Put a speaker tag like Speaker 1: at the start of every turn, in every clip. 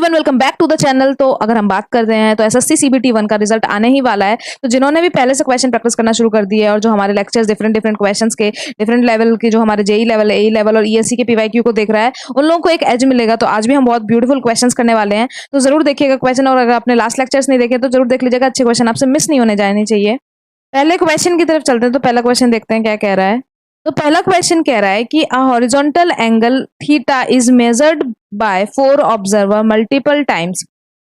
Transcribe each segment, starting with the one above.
Speaker 1: Everyone, welcome back to the channel. तो अगर हम बात करते हैं तो एसएससी सीबीटी 1 का रिजल्ट आने ही वाला है। तो जिन्होंने भी पहले से क्वेश्चन प्रैक्टिस करना शुरू कर दिए और जो हमारे लेक्चर्स डिफरेंट क्वेश्चंस के डिफरेंट लेवल के, जो हमारे जेई लेवल, ए लेवल और ईएससी के पीवाईक्यू को देख रहा है, उन लोगों को एक एज मिलेगा। तो आज भी हम बहुत ब्यूटीफुल क्वेश्चंस करने वाले हैं, तो जरूर देखिएगा क्वेश्चन। और अगर आपने लास्ट लेक्चर्स नहीं देखे तो जरूर देख लीजिएगा, अच्छे क्वेश्चन आपसे मिस नहीं होने जाने चाहिए। पहले क्वेश्चन की तरफ चलते हैं। तो पहला क्वेश्चन देखते हैं क्या कह रहा है। तो पहला क्वेश्चन कह रहा है कि a horizontal angle theta is measured by 4 observer multiple times.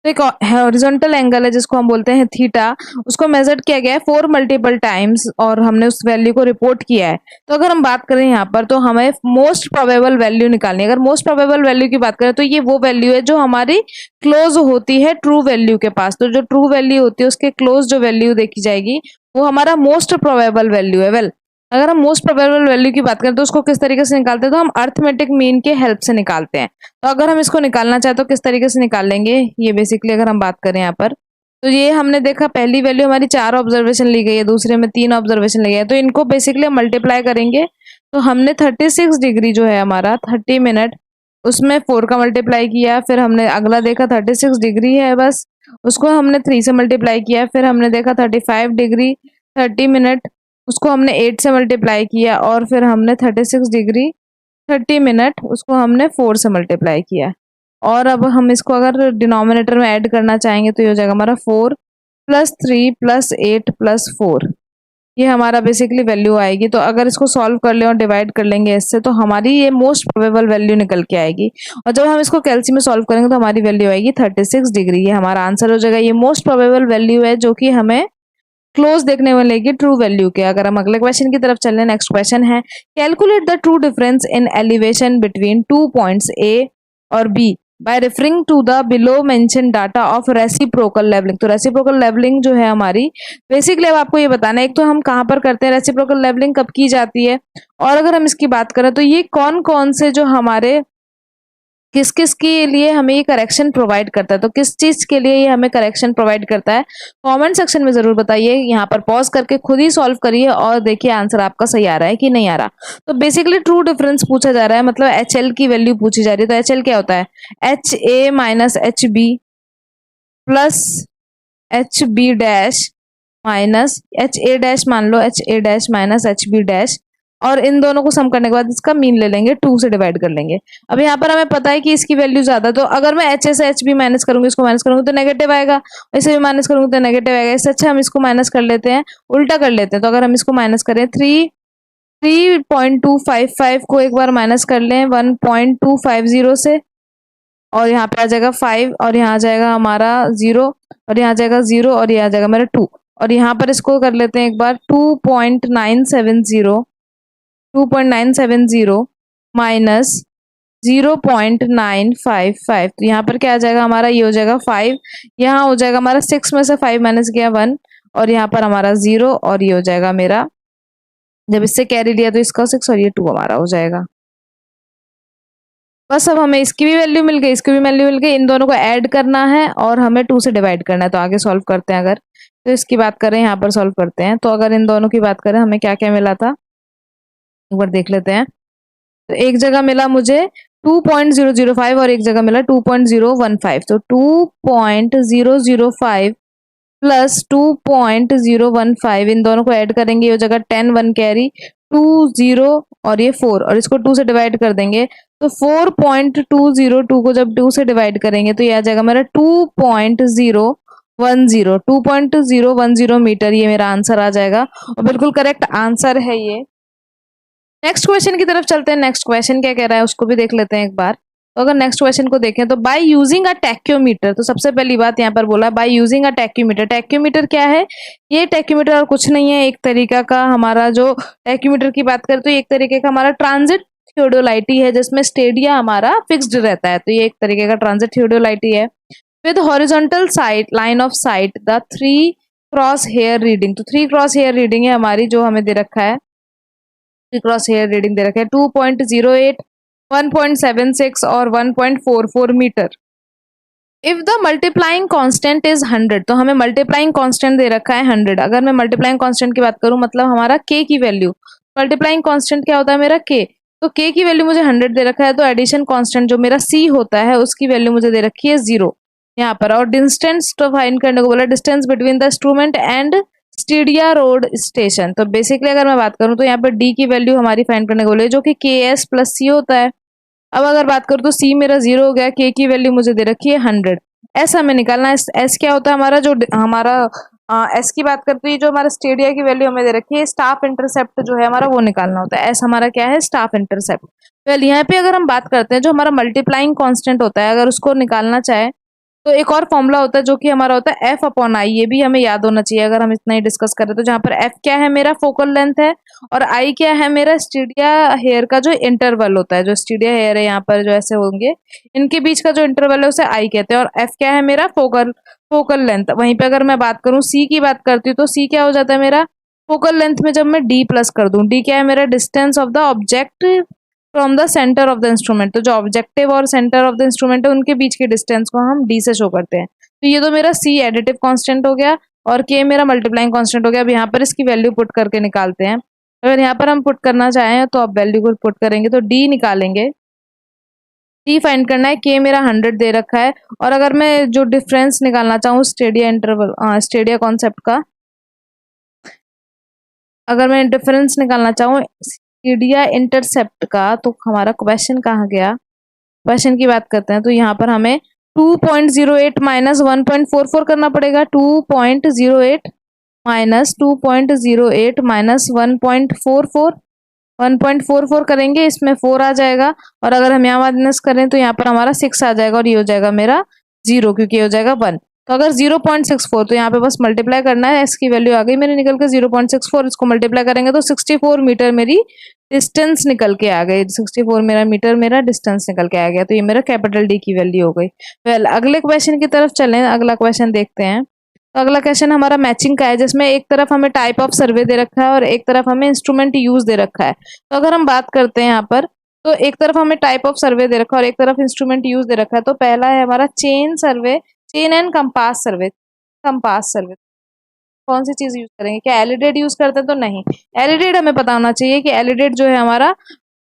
Speaker 1: तो एक हॉरिजॉन्टल एंगल है जिसको हम बोलते हैं थीटा, उसको मेजर्ड किया गया है 4 मल्टीपल टाइम्स और हमने उस वैल्यू को रिपोर्ट किया है। तो अगर हम बात करें यहाँ पर, तो हमें मोस्ट प्रोबेबल वैल्यू निकालनी है। अगर मोस्ट प्रोबेबल वैल्यू की बात करें तो ये वो वैल्यू है जो हमारी क्लोज होती है ट्रू वैल्यू के पास। तो जो ट्रू वैल्यू होती है उसके क्लोज जो वैल्यू देखी जाएगी वो हमारा मोस्ट प्रोबेबल वैल्यू है। वेल, अगर हम मोस्ट प्रोबेबल वैल्यू की बात करें तो उसको किस तरीके से निकालते हैं, तो हम अर्थमेटिक मीन के हेल्प से निकालते हैं। तो अगर हम इसको निकालना चाहे तो किस तरीके से निकाल लेंगे, ये बेसिकली अगर हम बात करें यहाँ पर, तो ये हमने देखा पहली वैल्यू हमारी 4 ऑब्जर्वेशन ली गई है, दूसरे में 3 ऑब्जर्वेशन ली गई है। तो इनको बेसिकली हम मल्टीप्लाई करेंगे। तो हमने 36 डिग्री जो है हमारा 30 मिनट, उसमें 4 का मल्टीप्लाई किया। फिर हमने अगला देखा 36 डिग्री है, बस उसको हमने 3 से मल्टीप्लाई किया। फिर हमने देखा 35 डिग्री 30 मिनट, उसको हमने 8 से मल्टीप्लाई किया। और फिर हमने 36 डिग्री 30 मिनट, उसको हमने 4 से मल्टीप्लाई किया। और अब हम इसको अगर डिनोमिनेटर में ऐड करना चाहेंगे तो ये हो जाएगा हमारा 4 + 3 + 8 + 4, ये हमारा बेसिकली वैल्यू आएगी। तो अगर इसको सॉल्व कर लें और डिवाइड कर लेंगे इससे, तो हमारी ये मोस्ट प्रोबेबल वैल्यू निकल के आएगी। और जब हम इसको कैलसी में सॉल्व करेंगे तो हमारी वैल्यू आएगी 36 डिग्री। ये हमारा आंसर हो जाएगा। ये मोस्ट प्रोबेबल वैल्यू है जो कि हमें क्लोज देखने में लेगी ट्रू वैल्यू के। अगर हम अगले क्वेश्चन की तरफ चलें, नेक्स्ट क्वेश्चन है calculate the true difference in elevation between 2 points A और B by referring to the below mention data of reciprocal levelling. तो रेसिप्रोकल लेवलिंग जो है हमारी, बेसिकली अब आपको ये बताना है एक तो हम कहाँ पर करते हैं, रेसिप्रोकल लेवलिंग कब की जाती है, और अगर हम इसकी बात करें तो ये कौन कौन से जो हमारे किस किस के लिए हमें ये करेक्शन प्रोवाइड करता है। तो किस चीज के लिए ये हमें करेक्शन प्रोवाइड करता है, कमेंट सेक्शन में जरूर बताइए। यहाँ पर पॉज करके खुद ही सॉल्व करिए और देखिए आंसर आपका सही आ रहा है कि नहीं आ रहा। तो बेसिकली ट्रू डिफरेंस पूछा जा रहा है, मतलब HL की वैल्यू पूछी जा रही है। तो HL क्या होता है, HA - HB plus HB dash minus HA dash, मान लो HA dash minus HB dash, और इन दोनों को सम करने के बाद इसका मीन ले लेंगे, 2 से डिवाइड कर लेंगे। अब यहाँ पर हमें पता है कि इसकी वैल्यू ज्यादा, तो अगर मैं HA से HB माइनस करूंगी, इसको माइनस करूंगी तो नेगेटिव आएगा, इसे भी माइनस करूंगी तो नेगेटिव आएगा। इससे अच्छा हम इसको माइनस कर लेते हैं, उल्टा कर लेते हैं। तो अगर हम इसको माइनस करें 3.255 को एक बार माइनस कर लें 1.250 से, और यहाँ पे आ जाएगा 5, और यहाँ आ जाएगा हमारा 0, और यहाँ आ जाएगा 0, और यहाँ आ जाएगा मेरा 2। और यहाँ पर इसको कर लेते हैं एक बार 2.970 माइनस 0.955। तो यहाँ पर क्या आ जाएगा हमारा, ये हो जाएगा 5, यहाँ हो जाएगा हमारा 6 में से 5 माइनस किया 1, और यहाँ पर हमारा 0, और ये हो जाएगा मेरा, जब इससे कैरी लिया तो इसका 6 और ये 2 हमारा हो जाएगा। बस अब हमें इसकी भी वैल्यू मिल गई, इसकी भी वैल्यू मिल गई, इन दोनों को ऐड करना है और हमें 2 से डिवाइड करना है। तो आगे सॉल्व करते हैं। अगर तो इसकी बात करें, यहाँ पर सॉल्व करते हैं। तो अगर इन दोनों की बात करें हमें क्या क्या मिला था, एक बार देख लेते हैं। तो एक जगह मिला मुझे 2.005 और एक जगह मिला 2.015। तो 2.005 प्लस 2.015, इन दोनों को ऐड करेंगे, ये हो जाएगा 10 1 कैरी 2 0 और ये 4, और इसको 2 से डिवाइड कर देंगे। तो 4.202 को जब 2 से डिवाइड करेंगे तो ये आ जाएगा मेरा 2.010 मीटर, ये मेरा आंसर आ जाएगा और बिल्कुल करेक्ट आंसर है ये। नेक्स्ट क्वेश्चन की तरफ चलते हैं। नेक्स्ट क्वेश्चन क्या कह रहा है उसको भी देख लेते हैं एक बार। तो अगर नेक्स्ट क्वेश्चन को देखें तो बाय यूजिंग अ टैक्योमीटर, तो सबसे पहली बात यहाँ पर बोला by using a tacheometer. Tacheometer क्या है, ये टैक्योमीटर और कुछ नहीं है, एक तरीका का हमारा, जो टैक्योमीटर की बात करें तो एक तरीके का हमारा ट्रांजिट थियोडोलाइटी है, जिसमें स्टेडिया हमारा फिक्स्ड रहता है। तो ये एक तरीके का ट्रांजिट थियोडोलाइटी है। With horizontal sight line of sight the 3 cross hair reading. तो 3 क्रॉस हेयर रीडिंग है हमारी, जो हमें दे रखा है, क्रॉस हेयर रीडिंग दे रखे हैं 2.08, 1.76 और 1.44 metre. If the multiplying constant is 100, तो हमें मल्टीप्लाइंग कांस्टेंट दे रखा है 100। अगर मैं मल्टीप्लाइंग कांस्टेंट की बात करूं, मतलब हमारा k की वैल्यू, मल्टीप्लाइंग कांस्टेंट क्या होता है मेरा k, तो k की वैल्यू मुझे 100 दे रखा है, तो एडिशन कांस्टेंट जो मेरा c होता है उसकी वैल्यू मुझे दे रखी है 0 यहाँ पर। और डिस्टेंस तो फाइंड करने को बोला, distance between the instrument and stadia rod station. तो बेसिकली अगर मैं बात करूं तो यहाँ पर d की वैल्यू हमारी फाइंड करने को बोले, जो कि ks प्लस c होता है। अब अगर बात करूं तो c मेरा 0 हो गया, k की वैल्यू मुझे दे रखी है 100। s हमें निकालना है। s क्या होता है हमारा, जो हमारा s की बात करते हैं, जो हमारा स्टेडिया की वैल्यू हमें दे रखी है, स्टाफ इंटरसेप्ट जो है हमारा वो निकालना होता है। s हमारा क्या है, स्टाफ इंटरसेप्ट। वेल यहाँ पे अगर हम बात करते हैं जो हमारा मल्टीप्लाइंग कांस्टेंट होता है, अगर उसको निकालना चाहे तो एक और फॉर्मूला होता है जो कि हमारा होता है f अपॉन आई। ये भी हमें याद होना चाहिए अगर हम इतना ही डिस्कस करें तो। जहाँ पर f क्या है, मेरा फोकल लेंथ है, और i क्या है, मेरा स्टीडिया हेयर का जो इंटरवल होता है। जो स्टीडिया हेयर है यहाँ पर जो ऐसे होंगे, इनके बीच का जो इंटरवल है उसे i कहते हैं। और f क्या है, मेरा फोकल लेंथ। वहीं पे अगर मैं बात करूँ c की बात करती हूँ तो c क्या हो जाता है मेरा, फोकल लेंथ में जब मैं d प्लस कर दूं, d क्या है मेरा, distance of the object from the centre of the instrument. तो जो ऑब्जेक्टिव और सेंटर ऑफ द इंस्ट्रूमेंट है उनके बीच के डिस्टेंस को हम d से शो करते हैं। तो ये तो मेरा c एडिटिव कांस्टेंट हो गया, और k मेरा मल्टीप्लाइंग कांस्टेंट हो गया। अब यहाँ पर इसकी वैल्यू पुट करके निकालते हैं। अगर यहाँ पर हम पुट करना चाहें तो आप वैल्यू को पुट करेंगे तो d निकालेंगे, d फाइंड करना है, k मेरा 100 दे रखा है। और अगर मैं जो डिफरेंस निकालना चाहूँ स्टेडिया इंटरवल स्टेडिया कॉन्सेप्ट का, अगर मैं डिफरेंस निकालना चाहूँ स्टीडिया इंटरसेप्ट का, तो हमारा क्वेश्चन कहाँ गया, क्वेश्चन की बात करते हैं। तो यहाँ पर हमें 2.08 माइनस 1.44 करना पड़ेगा। 2.08 माइनस 2.08 माइनस 1.44, 1.44 करेंगे, इसमें 4 आ जाएगा। और अगर हम यहाँ माइनस करें तो यहाँ पर हमारा 6 आ जाएगा, और ये हो जाएगा मेरा 0, क्योंकि ये हो जाएगा 1। तो अगर 0.64, तो यहाँ पे बस मल्टीप्लाई करना है, इसकी वैल्यू आ गई मेरी निकल के 0.64। इसको मल्टीप्लाई करेंगे तो 64 मीटर मेरी डिस्टेंस निकल के आ गई। 64 मेरा मीटर मेरा डिस्टेंस निकल के आ गया, तो ये मेरा कैपिटल डी की वैल्यू हो गई। वेल अगले क्वेश्चन की तरफ चलें, अगला क्वेश्चन देखते हैं। तो अगला क्वेश्चन हमारा मैचिंग का है, जिसमें एक तरफ हमें टाइप ऑफ सर्वे दे रखा है और एक तरफ हमें इंस्ट्रूमेंट यूज दे रखा है। तो अगर हम बात करते हैं यहाँ पर, तो एक तरफ हमें टाइप ऑफ सर्वे दे रखा है और एक तरफ इंस्ट्रूमेंट यूज दे रखा है। तो पहला है हमारा chain survey, chain and compass survey. Compass सर्वे कौन सी चीज यूज करेंगे, क्या एलिडेट यूज करते हैं, तो नहीं। एलिडेट हमें पता होना चाहिए कि एलिडेट जो है हमारा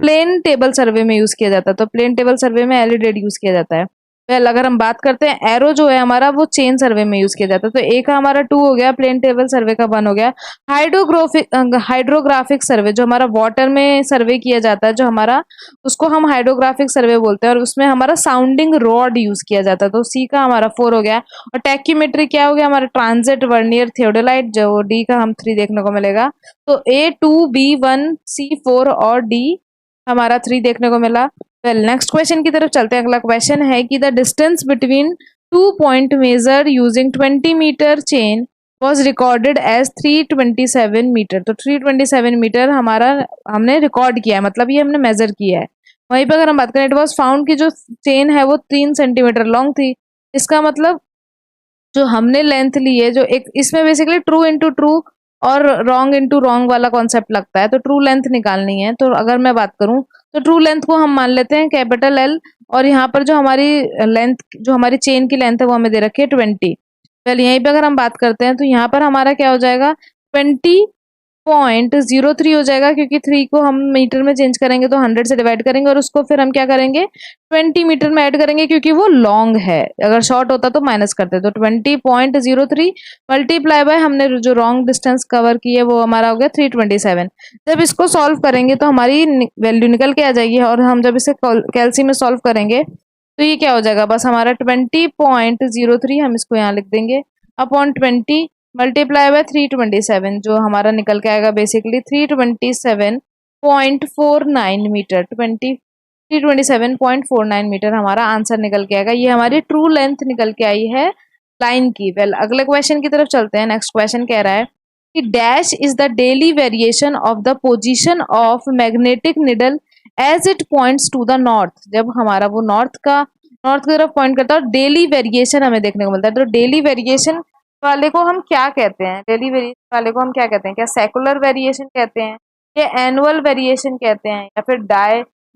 Speaker 1: प्लेन टेबल सर्वे में यूज किया जाता है। तो प्लेन टेबल सर्वे में एलिडेट यूज किया जाता है। वेल अगर हम बात करते हैं एरो जो है हमारा, वो चेन सर्वे में यूज किया जाता है। तो एक का हमारा 2 हो गया, प्लेन टेबल सर्वे का 1 हो गया। हाइड्रोग्राफिक सर्वे जो हमारा वाटर में सर्वे किया जाता है, जो हमारा उसको हम हाइड्रोग्राफिक सर्वे बोलते हैं, और उसमें हमारा साउंडिंग रॉड यूज किया जाता है। तो सी का हमारा 4 हो गया। और टैक्यूमेट्री क्या हो गया हमारा, ट्रांजिट वर्नियर थियोडोलाइट, जो डी का हम 3 देखने को मिलेगा। तो A2B1 C4 और डी हमारा 3 देखने को मिला। वेल नेक्स्ट क्वेश्चन की तरफ चलते हैं। अगला क्वेश्चन है कि the distance between 2 point measure using 20 metre chain was recorded as 327 metre. तो 327 मीटर हमारा हमने रिकॉर्ड किया है, मतलब ये हमने मेजर किया है। वहीं पर अगर हम बात करें, इट वॉज फाउंड की जो चेन है वो 3 सेंटीमीटर लॉन्ग थी। इसका मतलब जो हमने लेंथ ली है, जो एक इसमें बेसिकली ट्रू इंटू ट्रू और रॉन्ग इंटू रॉन्ग वाला कॉन्सेप्ट लगता है। तो ट्रू लेंथ निकालनी है। तो अगर मैं बात करूं तो ट्रू लेंथ को हम मान लेते हैं कैपिटल एल, और यहाँ पर जो हमारी लेंथ, जो हमारी चेन की लेंथ है वो हमें दे रखी है 20। चलिए यहीं पे अगर हम बात करते हैं तो यहाँ पर हमारा क्या हो जाएगा, 20.03 हो जाएगा, क्योंकि 3 को हम मीटर में चेंज करेंगे तो 100 से डिवाइड करेंगे, और उसको फिर हम क्या करेंगे 20 मीटर में ऐड करेंगे, क्योंकि वो लॉन्ग है। अगर शॉर्ट होता तो माइनस करते। तो 20.03 मल्टीप्लाई बाय हमने जो रॉन्ग डिस्टेंस कवर की है वो हमारा हो गया 327। जब इसको सॉल्व करेंगे तो हमारी वैल्यू निकल के आ जाएगी, और हम जब इसे कैलसी में सॉल्व करेंगे तो ये क्या हो जाएगा, बस हमारा 20.03 हम इसको यहाँ लिख देंगे अपॉन 20 मल्टीप्लाई बाय 327, जो हमारा निकल के आएगा बेसिकली 327.49 मीटर। 327.49 मीटर हमारा आंसर निकल के आएगा। ये हमारी ट्रू लेंथ निकल के आई है लाइन की। वेल अगले क्वेश्चन की तरफ चलते हैं। नेक्स्ट क्वेश्चन कह रहा है कि dash is the daily variation of the position of magnetic needle as it points to the north. जब हमारा वो नॉर्थ की तरफ पॉइंट करता है और डेली वेरिएशन हमें देखने को मिलता है। तो डेली वेरिएशन वाले को हम क्या कहते हैं, डेली वेरिएशन वाले को हम क्या कहते हैं, क्या सेकुलर वेरिएशन कहते हैं, या एनुअल वेरिएशन कहते हैं, या फिर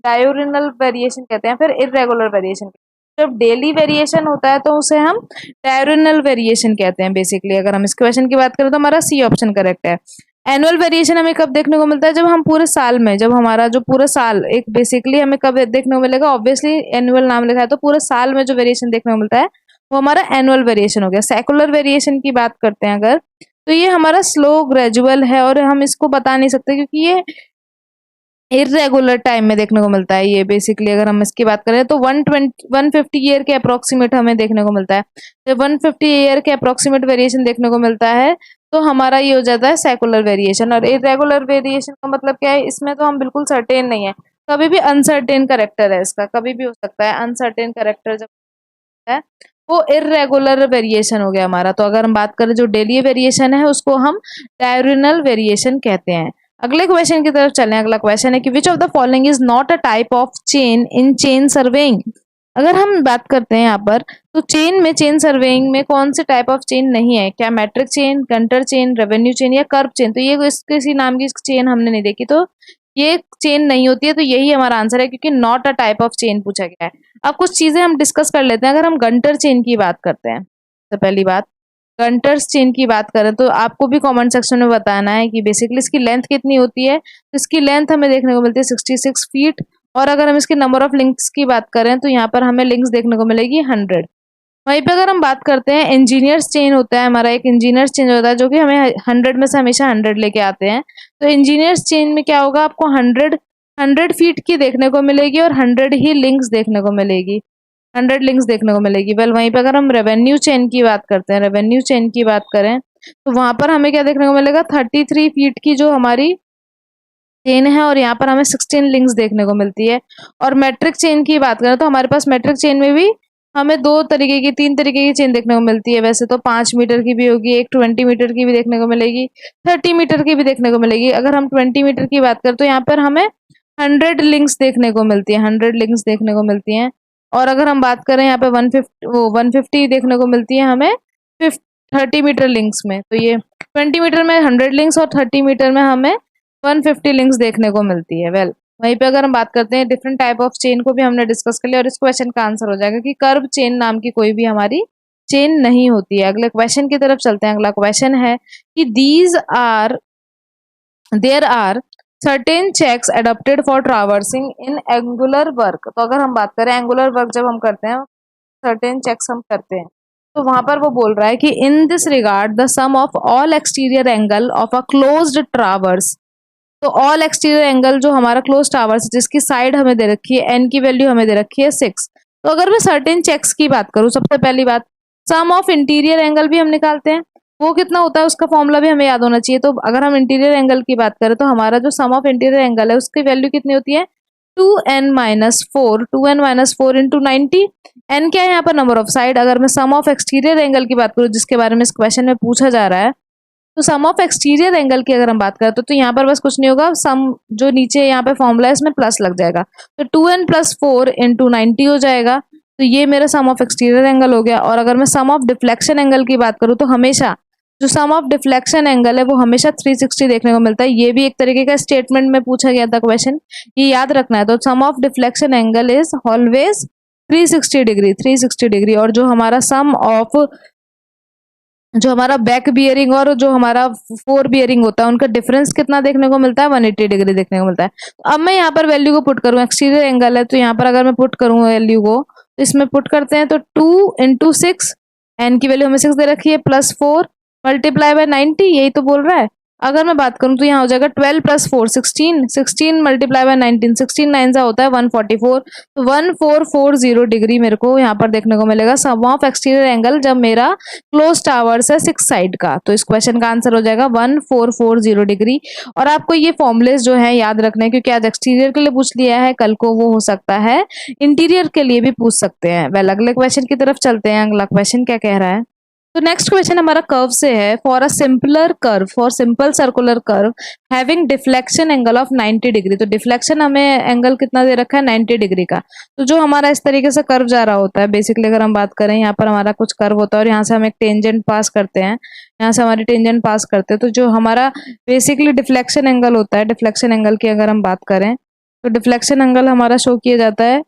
Speaker 1: डायोरिनल वेरिएशन कहते हैं, फिर इरेगुलर वेरिएशन। जब डेली वेरिएशन होता है तो उसे हम डायोरिनल वेरिएशन कहते हैं बेसिकली। अगर हम इस क्वेश्चन की बात करें तो हमारा सी ऑप्शन करेक्ट है। एनुअल वेरिएशन हमें कब देखने को मिलता है, जब हम पूरे साल में, जब हमारा जो पूरा साल एक बेसिकली हमें कब देखने को मिलेगा, ऑब्वियसली एनुअल नाम लिखा है तो पूरे साल में जो वेरिएशन देखने को मिलता है वो हमारा एनुअल वेरिएशन हो गया। सेकुलर वेरिएशन की बात करते हैं अगर, तो ये हमारा स्लो ग्रेजुअल है और हम इसको बता नहीं सकते क्योंकि ये इरेगुलर टाइम में देखने को मिलता है। ये बेसिकली अगर हम इसकी बात करें तो 150 ईयर के अप्रोक्सीमेट हमें देखने को मिलता है। जब 150 ईयर के अप्रोक्सीमेट वेरिएशन देखने को मिलता है तो हमारा ये हो जाता है सेकुलर वेरिएशन। और इरेगुलर वेरिएशन का मतलब क्या है, इसमें तो हम बिल्कुल सर्टेन नहीं है, कभी भी अनसर्टेन करेक्टर है इसका, कभी भी हो सकता है अनसर्टेन करेक्टर जब है वो इरेगुलर वेरिएशन हो गया हमारा। तो अगर हम बात करें जो डेली वेरिएशन है उसको हम डायरेनल वेरिएशन कहते हैं। अगले क्वेश्चन की तरफ चलें। अगला क्वेश्चन है कि विच of the following is not a type of chain in chain surveying. अगर हम बात करते हैं यहाँ पर तो चेन में, चेन सर्वेइंग में कौन से टाइप ऑफ चेन नहीं है, क्या metric chain, Gunter chain, revenue chain या कर्व चेन। तो ये किसी नाम की चेन हमने नहीं देखी तो ये चेन नहीं होती है, तो यही हमारा आंसर है क्योंकि not a type of chain पूछा गया है। अब कुछ चीजें हम डिस्कस कर लेते हैं। अगर हम गंटर चेन की बात करते हैं तो पहली बात गंटर्स चेन की बात करें तो आपको भी कमेंट सेक्शन में बताना है कि बेसिकली इसकी लेंथ कितनी होती है। तो इसकी लेंथ हमें देखने को मिलती है 66 फीट। और अगर हम इसके नंबर ऑफ लिंक्स की बात करें तो यहाँ पर हमें लिंक्स देखने को मिलेगी 100। वहीं पे अगर हम बात करते हैं इंजीनियर्स चेन होता है हमारा, एक इंजीनियर्स चेन होता है जो कि हमें 100 में से हमेशा 100 लेके आते हैं। तो इंजीनियर्स चेन में क्या होगा, आपको 100 फीट की देखने को मिलेगी और 100 ही लिंक्स देखने को मिलेगी, 100 लिंक्स देखने को मिलेगी। वेल वहीं पे अगर हम रेवेन्यू चेन की बात करते हैं, रेवेन्यू चेन की बात करें तो वहां पर हमें क्या देखने को मिलेगा, 33 फीट की जो हमारी चेन है और यहाँ पर हमें 16 लिंक्स देखने को मिलती है। और मैट्रिक चेन की बात करें तो हमारे पास मैट्रिक चेन में भी हमें तीन तरीके की चेन देखने को मिलती है। वैसे तो 5 मीटर की भी होगी, एक 20 मीटर की भी देखने को मिलेगी, 30 मीटर की भी देखने को मिलेगी। अगर हम 20 मीटर की बात करें तो यहाँ पर हमें 100 लिंक्स देखने को मिलती है, 100 लिंक्स देखने को मिलती हैं। और अगर हम बात करें यहाँ पे 150 देखने को मिलती है हमें 30 मीटर लिंक्स में। तो ये 20 मीटर में 100 लिंक्स और 30 मीटर में हमें 150 लिंक्स देखने को मिलती है। वेल वहीं पे अगर हम बात करते हैं डिफरेंट टाइप ऑफ चेन को भी हमने डिस्कस कर लिया और इस क्वेश्चन का आंसर हो जाएगा कि कर्व चेन नाम की कोई भी हमारी चेन नहीं होती है। अगले क्वेश्चन की तरफ चलते हैं। अगला क्वेश्चन है कि there are certain checks adopted for traversing in angular work. तो अगर हम बात करें एंगुलर वर्क जब हम करते हैं, सर्टेन चेक्स हम करते हैं, तो वहां पर वो बोल रहा है कि in this regard the sum of all exterior angle of a closed traverse. तो ऑल एक्सटीरियर एंगल जो हमारा क्लोज टावर्स जिसकी साइड हमें दे रखी है, एन की वैल्यू हमें दे रखी है 6। तो अगर मैं सर्टेन चेक्स की बात करूं, सबसे पहली बात सम ऑफ इंटीरियर एंगल भी हम निकालते हैं, वो कितना होता है उसका फॉर्मूला भी हमें याद होना चाहिए। तो अगर हम इंटीरियर एंगल की बात करें तो हमारा जो सम ऑफ इंटीरियर एंगल है उसकी वैल्यू कितनी होती है 2n-4 इंटू 90। एन क्या है यहाँ पर, नंबर ऑफ साइड। अगर मैं सम ऑफ एक्सटीरियर एंगल की बात करूँ जिसके बारे में इस क्वेश्चन में पूछा जा रहा है, तो सम ऑफ एक्सटीरियर एंगल की अगर हम बात करें तो यहाँ पर बस कुछ नहीं होगा, सम जो नीचे यहाँ पे फॉर्मूला है इसमें प्लस लग जाएगा, तो 2n+4 इंटू 90 हो जाएगा। तो ये मेरा सम ऑफ एक्सटीरियर एंगल हो गया। और अगर मैं सम ऑफ डिफ्लेक्शन एंगल की बात करूँ तो हमेशा जो सम ऑफ डिफ्लेक्शन एंगल है वो हमेशा 360 देखने को मिलता है। ये भी एक तरीके का स्टेटमेंट में पूछा गया था क्वेश्चन, ये याद रखना है। तो sum of deflection angle is always 360 degree, 360 degree. और जो हमारा सम ऑफ जो हमारा बैक बियरिंग और जो हमारा फोर बियरिंग होता है उनका डिफरेंस कितना देखने को मिलता है, 180 डिग्री देखने को मिलता है। तो अब मैं यहाँ पर वैल्यू को पुट करूँ, एक्सटीरियर एंगल है तो यहाँ पर अगर मैं पुट करूँ वैल्यू को, तो इसमें पुट करते हैं तो 2 इंटू 6, एन की वैल्यू हमें 6 दे रखी है, +4 मल्टीप्लाई बाय 90, यही तो बोल रहा है। अगर मैं बात करूं तो यहाँ हो जाएगा 12+4 16, 16 मल्टीप्लाई बाय 19, 16 9 सा होता है 144। तो 1440 डिग्री मेरे को यहाँ पर देखने को मिलेगा सम ऑफ एक्सटीरियर एंगल जब मेरा क्लोज टावर्स है 6 साइड का। तो इस क्वेश्चन का आंसर हो जाएगा 1440 डिग्री। और आपको ये फॉर्मुलेस जो है याद रखने हैं क्योंकि आज एक्सटीरियर के लिए पूछ लिया है, कल को वो हो सकता है इंटीरियर के लिए भी पूछ सकते हैं। वेल अगले क्वेश्चन की तरफ चलते हैं। अगला क्वेश्चन क्या कह रहा है, तो नेक्स्ट क्वेश्चन हमारा कर्व से है। For a simpler curve, for simple circular curve having deflection angle of 90 degree. तो डिफ्लेक्शन हमें एंगल कितना दे रखा है 90 डिग्री का। तो जो हमारा इस तरीके से कर्व जा रहा होता है, बेसिकली अगर हम बात करें यहाँ पर हमारा कुछ कर्व होता है और यहाँ से हम एक टेंजेंट पास करते हैं, यहाँ से हमारी टेंजेंट पास करते हैं, तो जो हमारा बेसिकली डिफ्लेक्शन एंगल होता है, डिफ्लेक्शन एंगल की अगर हम बात करें तो डिफ्लेक्शन एंगल हमारा शो किया जाता है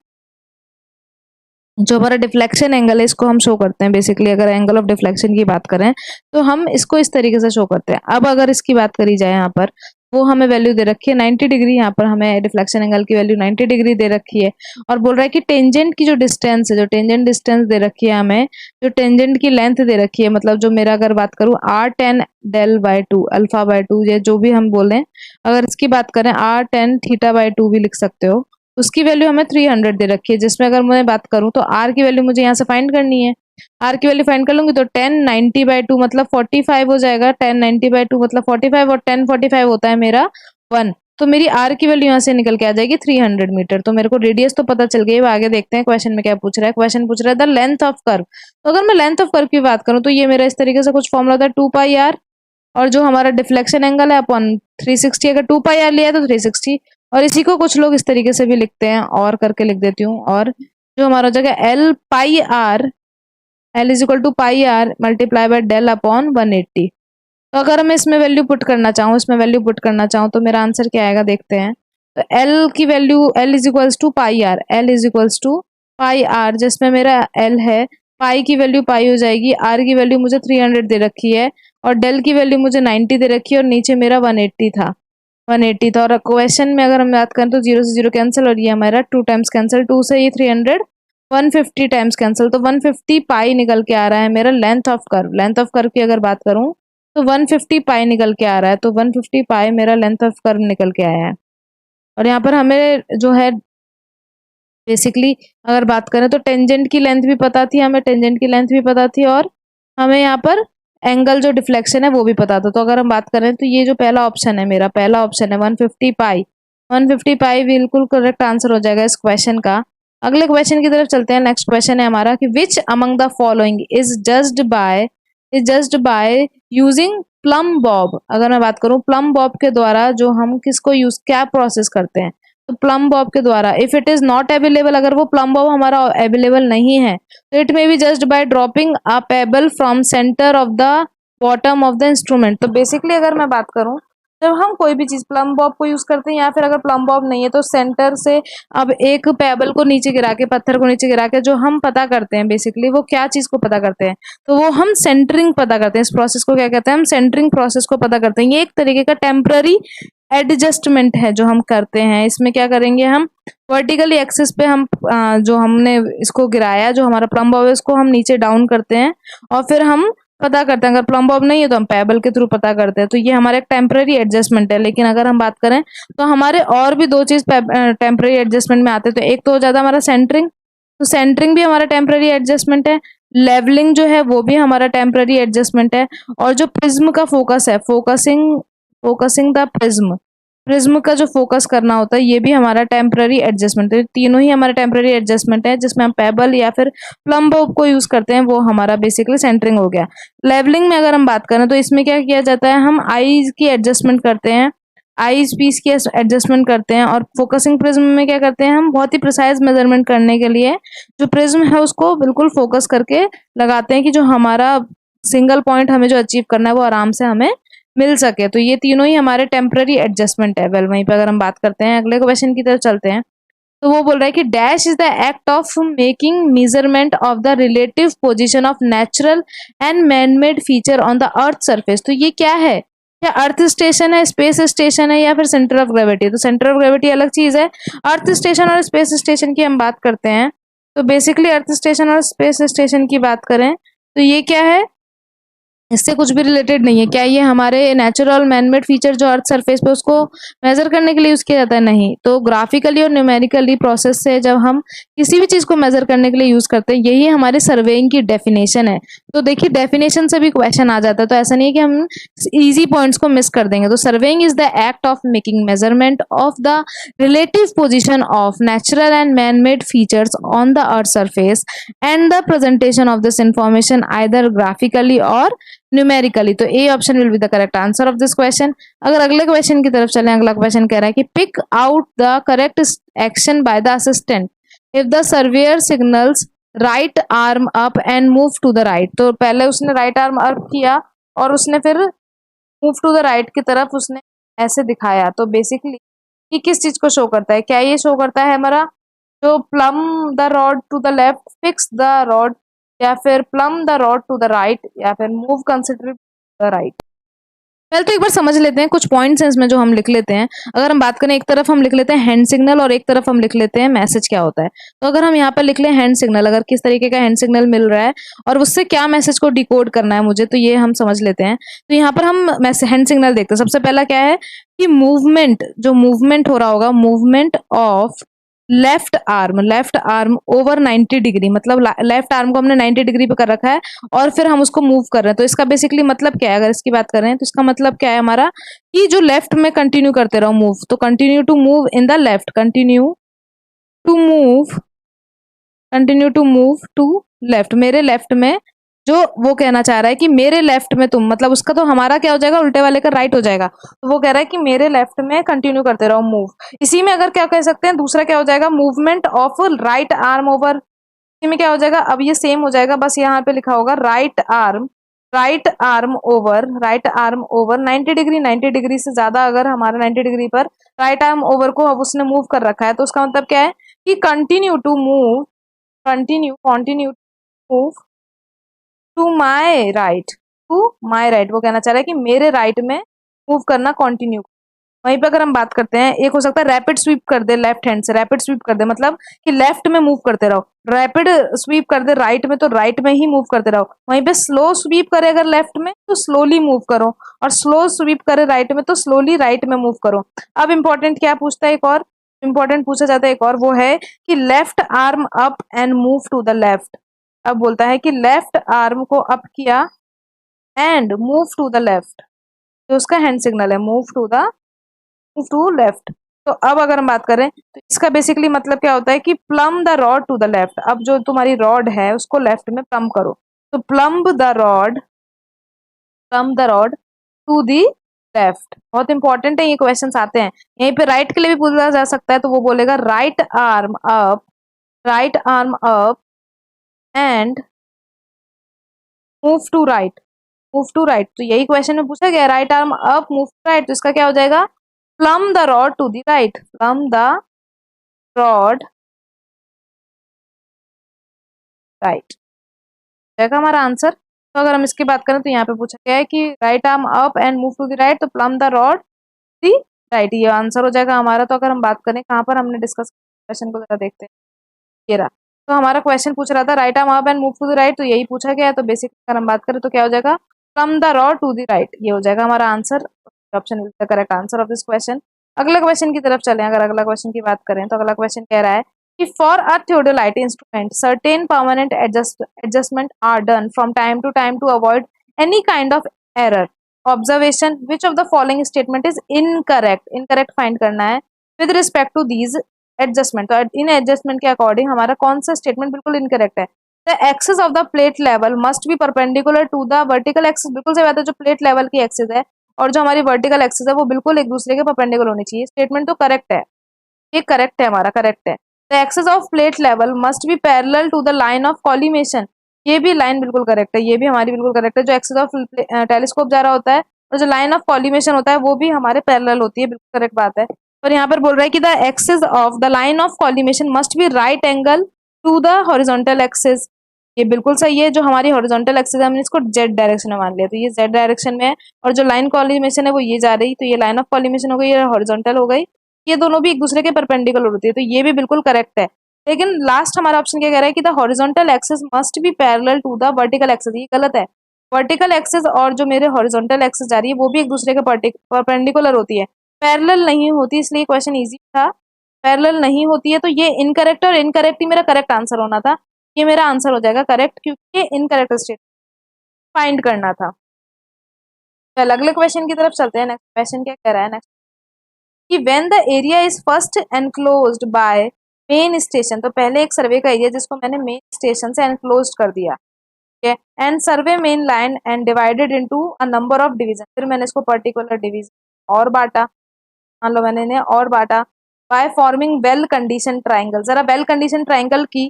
Speaker 1: जो हमारा डिफ्लेक्शन एंगल है इसको हम शो करते हैं। बेसिकली अगर एंगल ऑफ डिफ्लेक्शन की बात करें तो हम इसको इस तरीके से शो करते हैं। अब अगर इसकी बात करी जाए यहाँ पर, वो हमें वैल्यू दे रखी है 90 डिग्री, यहाँ पर हमें डिफ्लेक्शन एंगल की वैल्यू 90 डिग्री दे रखी है, और बोल रहा है कि टेंजेंट की जो डिस्टेंस है, जो टेंजेंट डिस्टेंस दे रखी है हमें, जो टेंजेंट की लेंथ दे रखी है, मतलब जो मेरा अगर बात करूँ r10 del by 2 alpha by 2, या जो भी हम बोलें, अगर इसकी बात करें r10 थीटा बाय 2 भी लिख सकते हो, उसकी वैल्यू हमें 300 दे रखी है। जिसमें अगर मैं बात करूं तो r की वैल्यू मुझे यहाँ से फाइंड करनी है। r की वैल्यू फाइंड कर लूंगी तो 10 90 बाय 2 मतलब 45 हो जाएगा। 10 90 बाय 2 मतलब 45, और 10 45 होता है मेरा 1। तो मेरी r की वैल्यू यहाँ से निकल के आ जाएगी 300 मीटर। तो मेरे को रेडियस तो पता चल गई। अब आगे देखते हैं क्वेश्चन में क्या पूछ रहा है। क्वेश्चन पूछ रहा है द लेंथ ऑफ कर्व। तो अगर मैं लेंथ ऑफ कर्व की बात करूँ तो ये मेरा इस तरीके से कुछ फॉर्मूला था 2 पाई r, और जो हमारा डिफ्लेक्शन एंगल है अपॉन 360, अगर 2 पाई r लिया है तो 360, और इसी को कुछ लोग इस तरीके से भी लिखते हैं, और करके लिख देती हूँ। और जो हमारा हो जाएगा L pi R, L is equal to pi R multiply by del upon 180। तो अगर मैं इसमें वैल्यू पुट करना चाहूँ, इसमें वैल्यू पुट करना चाहूँ तो मेरा आंसर क्या आएगा देखते हैं। तो एल की value, L is equals to pi R, L is equals to pi R, जिसमें मेरा एल है, पाई की वैल्यू पाई हो जाएगी, आर की वैल्यू मुझे 300 दे रखी है, और डेल की वैल्यू मुझे 90 दे रखी है, और नीचे मेरा 180 था, 180 था। और क्वेश्चन में अगर हम बात करें तो 0 से 0 कैंसिल, और ये हमारा 2 टाइम्स कैंसिल, 2 से ये 300, 150 टाइम्स कैंसिल, तो 150 पाई निकल के आ रहा है मेरा length of curve. Length of curve की अगर बात करूं तो 150 पाई निकल के आ रहा है। तो 150 पाई मेरा लेंथ ऑफ कर्व निकल के आया है। और यहाँ पर हमें जो है बेसिकली अगर बात करें तो टेंजेंट की लेंथ भी पता थी हमें, टेंजेंट की लेंथ भी पता थी, और हमें यहाँ पर एंगल जो डिफ्लेक्शन है वो भी पता था। तो अगर हम बात करें तो ये जो पहला ऑप्शन है, मेरा पहला ऑप्शन है 150 पाई, 150 पाई बिल्कुल करेक्ट आंसर हो जाएगा इस क्वेश्चन का। अगले क्वेश्चन की तरफ चलते हैं। नेक्स्ट क्वेश्चन है हमारा कि which among the following is judged by using plum Bob. अगर मैं बात करूं प्लम बॉब के द्वारा, जो हम किसको यूज, क्या प्रोसेस करते हैं, तो प्लम बॉब के द्वारा। If it is not available, अगर वो प्लम बॉब हमारा अवेलेबल नहीं है तो it may be just by dropping a payable from centre of the bottom of the instrument. तो बेसिकली अगर मैं बात करूं, जब हम कोई भी चीज प्लम बॉब को यूज करते हैं, या फिर अगर प्लम बॉब नहीं है तो सेंटर से अब एक पेबल को नीचे गिरा के, पत्थर को नीचे गिरा के जो हम पता करते हैं, बेसिकली वो क्या चीज को पता करते हैं, तो वो हम सेंटरिंग पता करते हैं। इस प्रोसेस को क्या कहते हैं, हम सेंटरिंग प्रोसेस को पता करते हैं। ये एक तरीके का टेम्पररी एडजस्टमेंट है जो हम करते हैं। इसमें क्या करेंगे, हम वर्टिकली एक्सिस पे हम जो हमने इसको गिराया, जो हमारा प्लम बॉब है, उसको हम नीचे डाउन करते हैं, और फिर हम पता करते हैं। अगर प्लम बॉब नहीं है तो हम पेबल के थ्रू पता करते हैं। तो ये हमारा एक टेम्पररी एडजस्टमेंट है। लेकिन अगर हम बात करें तो हमारे और भी दो चीज टेम्पररी एडजस्टमेंट में आते हैं। तो एक तो हो जाता है हमारा सेंटरिंग, तो सेंटरिंग भी हमारा टेम्पररी एडजस्टमेंट है। लेवलिंग जो है वो भी हमारा टेम्पररी एडजस्टमेंट है। और जो प्रिज्म का फोकस है, फोकसिंग द प्रिज्म, प्रिज्म का जो फोकस करना होता है, ये भी हमारा टेम्पररी एडजस्टमेंट है। तीनों ही हमारे टेम्पररी एडजस्टमेंट है। जिसमें हम पेबल या फिर प्लम बॉब को यूज करते हैं, वो हमारा बेसिकली सेंटरिंग हो गया। लेवलिंग में अगर हम बात करें तो इसमें क्या किया जाता है, हम आईज की एडजस्टमेंट करते हैं, आईज पीस की एडजस्टमेंट करते हैं। और फोकसिंग प्रिज्म में क्या करते हैं, हम बहुत ही प्रिसाइज मेजरमेंट करने के लिए जो प्रिज्म है उसको बिल्कुल फोकस करके लगाते हैं, कि जो हमारा सिंगल पॉइंट हमें जो अचीव करना है वो आराम से हमें मिल सके। तो ये तीनों ही हमारे टेम्पररी एडजस्टमेंट है। वेल, वहीं पे अगर हम बात करते हैं, अगले क्वेश्चन की तरफ चलते हैं। तो वो बोल रहा है कि dash is the act of making measurement of the relative position of natural and man made feature on the earth surface. तो ये क्या है, क्या अर्थ स्टेशन है, स्पेस स्टेशन है, या फिर सेंटर ऑफ ग्रेविटी। तो सेंटर ऑफ ग्रेविटी अलग चीज है। अर्थ स्टेशन और स्पेस स्टेशन की हम बात करते हैं। तो बेसिकली अर्थ स्टेशन और स्पेस स्टेशन की बात करें तो ये क्या है, इससे कुछ भी रिलेटेड नहीं है। क्या ये हमारे नेचुरल मैनमेड फीचर जो अर्थ सरफेस पे, उसको मेजर करने के लिए यूज किया जाता है? नहीं। तो ग्राफिकली और न्यूमेरिकली प्रोसेस से जब हम किसी भी चीज को मेजर करने के लिए यूज करते हैं, यही हमारे सर्वेइंग की डेफिनेशन है। तो देखिए डेफिनेशन से भी क्वेश्चन आ जाता है, तो ऐसा नहीं है कि हम इजी पॉइंट्स को मिस कर देंगे। तो surveying is the act of making measurement of the relative position of natural and man made features on the earth surface and the presentation of this information either graphically और numerically. तो A option will be the correct answer of this question. अगर अगले question की तरफ चलें, अगला question कह रहा है कि pick out the correct action by the assistant if the surveyor signals right arm up and move to the right. तो पहले उसने राइट आर्म अप किया और उसने फिर मूव टू द राइट की तरफ उसने ऐसे दिखाया। तो बेसिकली ये किस चीज को शो करता है, क्या ये शो करता है हमारा जो plumb the rod to the left, fix the rod, या फिर plumb the rod to the right, या फिर मूव कंसिडरेबली द राइट। पहले तो एक बार समझ लेते हैं कुछ पॉइंट्स हैं इसमें जो हम लिख लेते हैं। अगर हम बात करें, एक तरफ हम लिख लेते हैं हैंड सिग्नल और एक तरफ हम लिख लेते हैं मैसेज क्या होता है। तो अगर हम यहाँ पर लिख लें हैंड सिग्नल, अगर किस तरीके का हैंड सिग्नल मिल रहा है और उससे क्या मैसेज को डिकोड करना है मुझे, तो ये हम समझ लेते हैं। तो यहाँ पर हम हैंड सिग्नल देखते हैं। सबसे पहला क्या है कि मूवमेंट, जो मूवमेंट हो रहा होगा, movement of left arm over 90 degree, मतलब लेफ्ट आर्म को हमने 90 डिग्री पे कर रखा है और फिर हम उसको मूव कर रहे हैं। तो इसका बेसिकली मतलब क्या है, अगर इसकी बात करें तो इसका मतलब क्या है हमारा, कि जो लेफ्ट में कंटिन्यू करते रहो मूव, तो continue to move in the left, to move continue to move to left, मेरे लेफ्ट में, जो वो कहना चाह रहा है कि मेरे लेफ्ट में तुम, मतलब उसका तो हमारा क्या हो जाएगा, उल्टे वाले का राइट हो जाएगा। तो वो कह रहा है कि मेरे लेफ्ट में कंटिन्यू करते रहो मूव। इसी में अगर क्या कह सकते हैं, दूसरा क्या हो जाएगा, movement of right arm over, इसी में क्या हो जाएगा, अब ये सेम हो जाएगा, बस यहाँ पे लिखा होगा right arm over 90 degree, 90 degree से ज्यादा अगर हमारा 90 डिग्री पर राइट आर्म ओवर को अब उसने मूव कर रखा है, तो उसका मतलब क्या है कि continue move to my right, वो कहना चाह रहा है कि मेरे राइट में मूव करना कंटिन्यू। वहीं पे अगर हम बात करते हैं, एक हो सकता है रैपिड स्वीप कर दे, लेफ्ट हैंड से रैपिड स्वीप कर दे, मतलब कि लेफ्ट में मूव करते रहो। रैपिड स्वीप कर दे राइट में, तो राइट में ही मूव करते रहो। वहीं पे स्लो स्वीप करे अगर लेफ्ट में, तो स्लोली मूव करो, और स्लो स्वीप करे राइट में, तो स्लोली राइट में मूव करो। अब इंपॉर्टेंट क्या पूछता है, एक और इंपॉर्टेंट पूछा जाता है, एक और वो है कि left arm up and move to the left. अब बोलता है कि लेफ्ट आर्म को अप किया and move to the left, तो उसका हैंड सिग्नल है मूव टू लेफ्ट। तो अब अगर हम बात करें तो इसका बेसिकली मतलब क्या होता है कि plumb the rod to the left. अब जो तुम्हारी रॉड है उसको लेफ्ट में प्लम करो, तो plumb the rod to the left. बहुत इंपॉर्टेंट है, ये क्वेश्चंस आते हैं। यहीं पे राइट के लिए भी पूछा जा सकता है, तो वो बोलेगा right arm up and move to right. तो यही क्वेश्चन में पूछा गया, right arm up move to right, तो इसका क्या हो जाएगा, plumb the rod to the right, plumb the rod right जाएगा हमारा आंसर। तो अगर हम इसकी बात करें तो यहाँ पे पूछा गया है कि right arm up and move to the right, तो plumb the rod the right, ये आंसर हो जाएगा हमारा। तो अगर हम बात करें कहाँ पर हमने डिस्कस क्वेश्चन को जरा देखते हैं, ये रहा। तो हमारा क्वेश्चन पूछ रहा था right arm up and move to the right, तो यही पूछा गया है। तो बेसिक अगर हम बात करें तो क्या हो जाएगा, plumb the rod to the right, ये हो जाएगा हमारा answer. Option is the correct answer of this question. अगला क्वेश्चन की तरफ चलें। अगर अगला क्वेश्चन की बात करें तो अगला क्वेश्चन कह रहा है कि for a theodolite instrument certain permanent adjustment are done from time to avoid any kind of error observation, which of the following statement is incorrect find करना है with respect to these adjustment. तो इन adjustment के according हमारा कौन सा statement बिल्कुल incorrect है। The axis of the plate level must be perpendicular to the vertical axis, बिल्कुल सही बात है, जो प्लेट लेवल की एक्सिस है और जो हमारी वर्टिकल एक्सिस है वो बिल्कुल एक दूसरे के परपेंडिकुलर होनी चाहिए। स्टेटमेंट तो करेक्ट है, ये करेक्ट है, हमारा करेक्ट है। The axis of plate level must be parallel to the line of collimation, ये भी लाइन बिल्कुल करेक्ट है, ये भी हमारी बिल्कुल करेक्ट है। जो एक्सिस ऑफ टेलीस्कोप जा रहा होता है और जो लाइन ऑफ कॉलिमेशन होता है वो भी हमारे पैरेलल होती है, बिल्कुल करेक्ट बात है। और यहाँ पर बोल रहा है कि the axis of the line of collimation must be right angle to the horizontal axis, ये बिल्कुल सही है। जो हमारी हॉरिजॉन्टल एक्सिस है हमने इसको जेड डायरेक्शन में मान लिया, तो ये जेड डायरेक्शन में है। और जो लाइन कॉलिमेशन है वो ये जा रही, तो ये लाइन ऑफ कॉलिमेशन हो गई, ये हॉरिजॉन्टल हो गई। ये दोनों भी एक दूसरे के परपेंडिकुलर होती है, तो ये भी बिल्कुल करेक्ट है। लेकिन लास्ट हमारा ऑप्शन क्या कह रहा है कि the horizontal axis must be parallel to the vertical axis, ये गलत है। वर्टिकल एक्सिस और जो मेरे हॉरिजॉन्टल एक्सिस जा रही है वो भी एक दूसरे के परपेंडिकुलर होती है, पैरेलल नहीं होती। इसलिए क्वेश्चन इजी था, पैरेलल नहीं होती है, तो ये इनकरेक्ट और इनकरेक्ट ही मेरा करेक्ट आंसर होना था। ये मेरा आंसर हो जाएगा करेक्ट, क्योंकि ये इनकरेक्ट स्टेट फाइंड करना था। चल अगले क्वेश्चन की तरफ चलते हैं। नेक्स्ट क्वेश्चन क्या कह रहा है, नेक्स्ट कि when the area is first enclosed bye main station, तो पहले एक सर्वे का एरिया जिसको मैंने मेन स्टेशन से एनक्लोज कर दिया, ठीक है, and survey main line and divided into a number of division, फिर मैंने इसको पर्टिकुलर डिवीजन और बांटा, मान लो मैंने इन्हें और बांटा, by forming well condition triangle. जरा वेल कंडीशन ट्राइंगल की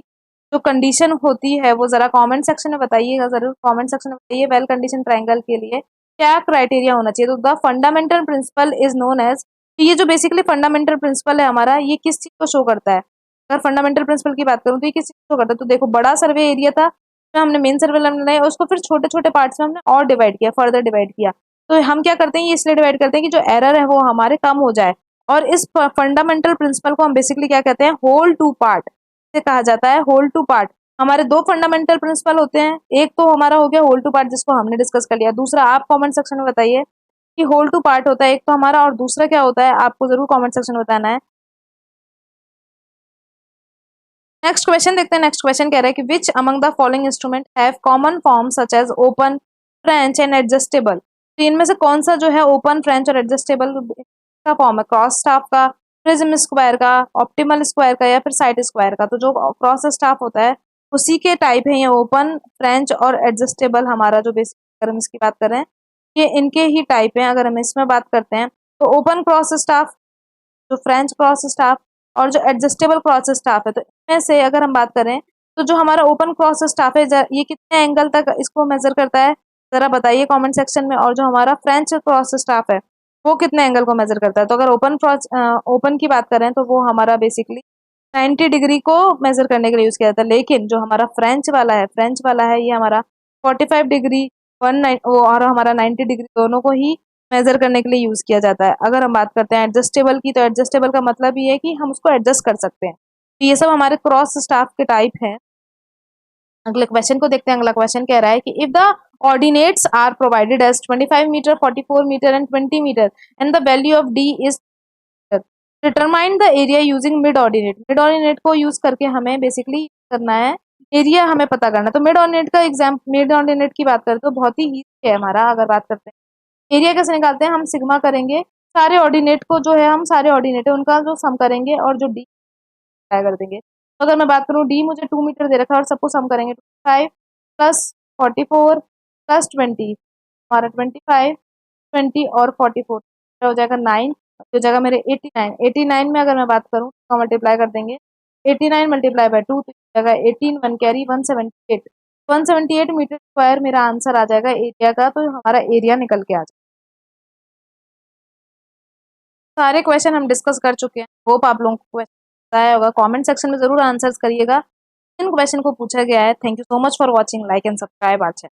Speaker 1: जो कंडीशन होती है वो जरा कमेंट सेक्शन में बताइएगा, जरूर कमेंट सेक्शन में बताइए वेल कंडीशन ट्राइंगल के लिए क्या क्राइटेरिया होना चाहिए। तो the fundamental principle is known as, ये जो बेसिकली फंडामेंटल प्रिंसिपल है हमारा, ये किस चीज को शो करता है, अगर फंडामेंटल प्रिंसिपल की बात करूँ तो ये किसी को करता है, तो देखो बड़ा सर्वे एरिया था, तो हमने मेन सर्वे बनाया, उसको फिर छोटे छोटे पार्ट्स में हमने और डिवाइड किया, फर्दर डिवाइड किया। तो हम क्या करते हैं, ये इसलिए डिवाइड करते हैं कि जो एरर है वो हमारे कम हो जाए। और इस फंडामेंटल प्रिंसिपल को हम बेसिकली क्या कहते हैं, होल टू पार्ट से कहा जाता है, होल टू पार्ट। हमारे दो फंडामेंटल प्रिंसिपल होते हैं, एक तो हमारा हो गया होल टू पार्ट जिसको हमने डिस्कस कर लिया, दूसरा आप कमेंट सेक्शन में बताइए कि होल टू पार्ट होता है एक तो हमारा, और दूसरा क्या होता है, आपको जरूर कमेंट सेक्शन में बताना है। नेक्स्ट क्वेश्चन देखते हैं। नेक्स्ट क्वेश्चन कह रहा है कि which among the following instrument have common form such as open, French and adjustable. तो इनमें से कौन सा जो है ओपन, फ्रेंच और एडजस्टेबल का फॉर्म है, क्रॉस स्टाफ का, प्रिज्म स्क्वायर का, ऑप्टिमल स्क्वायर का, या फिर साइड स्क्वायर का। तो जो क्रॉस स्टाफ होता है उसी के टाइप है ये ओपन, फ्रेंच और एडजस्टेबल। हमारा जो बेसिक, अगर हम इसकी बात करें, ये इनके ही टाइप है। अगर हम इसमें बात करते हैं तो ओपन क्रॉस स्टाफ, जो फ्रेंच क्रॉस स्टाफ और जो एडजस्टेबल क्रॉस स्टाफ है, तो इनमें से अगर हम बात करें तो जो हमारा ओपन क्रॉस स्टाफ है ये कितने एंगल तक इसको मेजर करता है, जरा बताइए कमेंट सेक्शन में। और जो हमारा फ्रेंच क्रॉस स्टाफ है वो कितने एंगल को मेजर करता है। तो अगर ओपन की बात करें तो वो हमारा बेसिकली 90 डिग्री को मेजर करने के लिए यूज किया जाता है, लेकिन जो हमारा फ्रेंच वाला है ये हमारा 45 डिग्री, और हमारा 90 डिग्री दोनों को ही मेजर करने के लिए यूज किया जाता है। अगर हम बात करते हैं एडजस्टेबल की, तो एडजस्टेबल का मतलब ये है कि हम उसको एडजस्ट कर सकते हैं। तो ये सब हमारे क्रॉस स्टाफ के टाइप हैं। अगले क्वेश्चन को देखते हैं। अगला क्वेश्चन कह रहा है कि if the ordinates are provided as 25 metre, 44 metre and 20 metre and the value of D is, determine the area using mid ordinate. Mid ordinate को यूज करके हमें बेसिकली करना है, एरिया हमें पता करना है। तो मिड ऑर्डिनेट की बात करें तो बहुत ही ईजी है हमारा। अगर बात करते हैं एरिया कैसे निकालते हैं, हम सिग्मा करेंगे, सारे ऑर्डिनेट को जो है, हम सारे ऑर्डिनेट है उनका जो सम करेंगे और जो डी ट्राई कर देंगे। तो अगर मैं बात करूँ, डी मुझे 2 मीटर दे रखा है और सबको सम करेंगे, 25 प्लस 44 प्लस 20, हमारा 25, 20 और 44 हो जाएगा 9, हो जाएगा मेरे 89। 89 में अगर मैं बात करूँ तो मल्टीप्लाई कर देंगे, 89 मल्टीप्लाई बाय 2 तो हो जाएगा 18, 1 कैरी 178, 178 मीटर स्क्वायर मेरा आंसर आ जाएगा एरिया का। तो हमारा एरिया निकल के आ जाएगा। सारे क्वेश्चन हम डिस्कस कर चुके हैं। होप आप लोगों को क्वेश्चन आया होगा। कमेंट सेक्शन में जरूर आंसर्स करिएगा। इन क्वेश्चन को पूछा गया है। Thank you so much for watching, like and subscribe our channel.